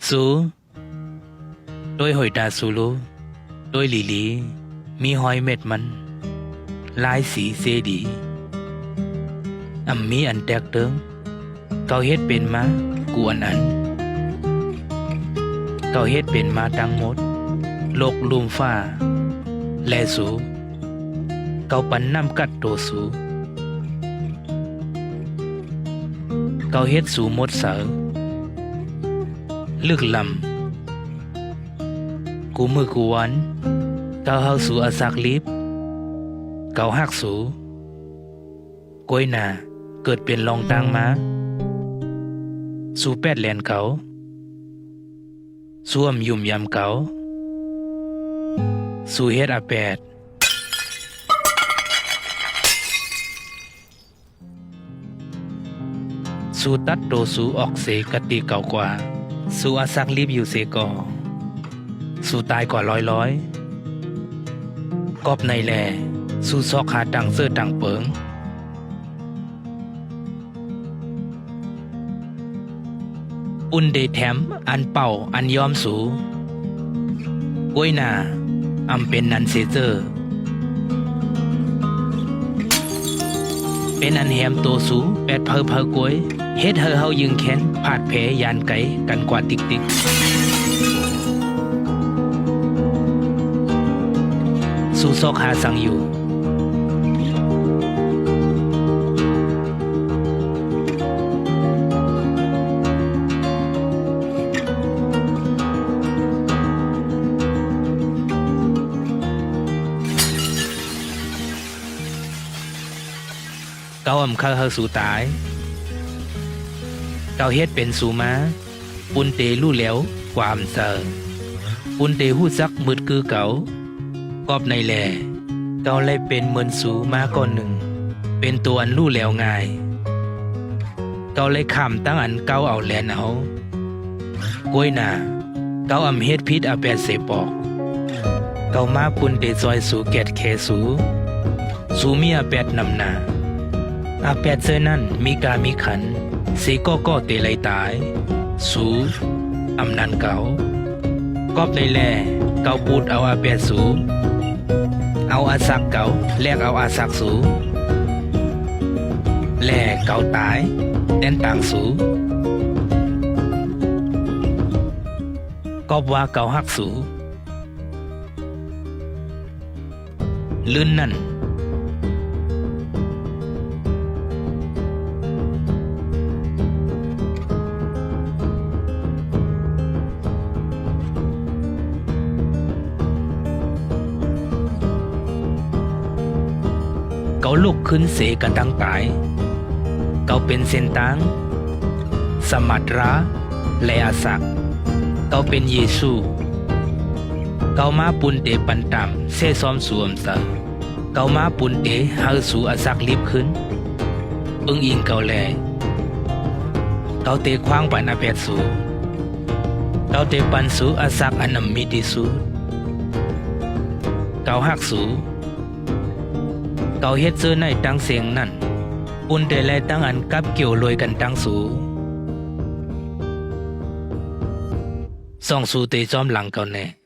สูโดยหอยตาสูโลโดยลีลีมีหอยเม็ดมันลายสีเสดีมีอันแตกเติงเกาเฮ็ดเป็นมากูอันเกาเฮ็ดเป็นมาทั้งหมดโลกลุมฟ้าแลสูเกาปันน้ำกัดโตสูเกาเฮ็ดสูหมดเสาลึกลำกูมือกูวันเกาเฮาสูอาศักลิบเกาหักสูก้อยหนาเกิดเป็นรองตังมาสูแปดแลนเขาสูอำยุ่มยำเขาสูเฮ็ดอาแปดสูตัดโตสูออกเสกติเก่ากว่าสูอาศักลิบอยู่เสกอสูตายกว่าร้อยกอบในแลสูซอกหาตังเสื้อตังเปิงอุ่นเดแถมอันเป่าอันยอมสูก้วยนาเป็นนันเซเจอร์เป็นอันแหมโตสูแปดเพอก้วยเฮ็ดเฮายึงแขนผาดแผลยานไกกันกว่าติ๊กสูซอกหาสังอยู่เกาเข้าเฮาสู่ตายเกาเฮ็ดเป็นสู่มาปุนเตรู้แล้วความเซอปุนเตฮู้จักมืดคือเก่ากอบในแลเกาเลยเป็นเหมือนสู่มาก่อนหนึ่งเป็นตัวอันรู้แล้วง่ายเกาเลยข้ามตั้งอันเกาเอาแลนเอาก้วยหนาเกาเฮ็ดพิษอาแปดเสปอกเกามาปุนเตซอยสู่แกดแคสู่มีอาแปดนำหน้าอาแปดเซนั่นมีกามีขันเสก็เตไลตายสูนันเก่ากอบในแลเกาปูดเอาอาแปดสูเอาอาศักเก่าแลกเอาอาศักสูแลเก่าตายแดนต่างสูกอบว่าเก่าหักสูลื่นนั่นเกาลุกขึ้นเสกันตั้งตายเกาเป็นเส้นตังสมัตราและอาศักเกาเป็นเยซูเกามาปุนเตปันตามเสซ้อมสวมเสเกามาปุนเตเฮาสู่อาศักลิบขึ้นอิงเกาแลเกาเตคว้างปันอาแปดสูเกาเตปันสูอาศักอันมีที่สุดเกาหักสูเกาเฮ็ดเจอในตั้งเสียงนั่นปุนแต่แลตั้งอันกับเกี่ยวลอยกันตั้งสูส่องสู่เตจอมหลังเก่าแน่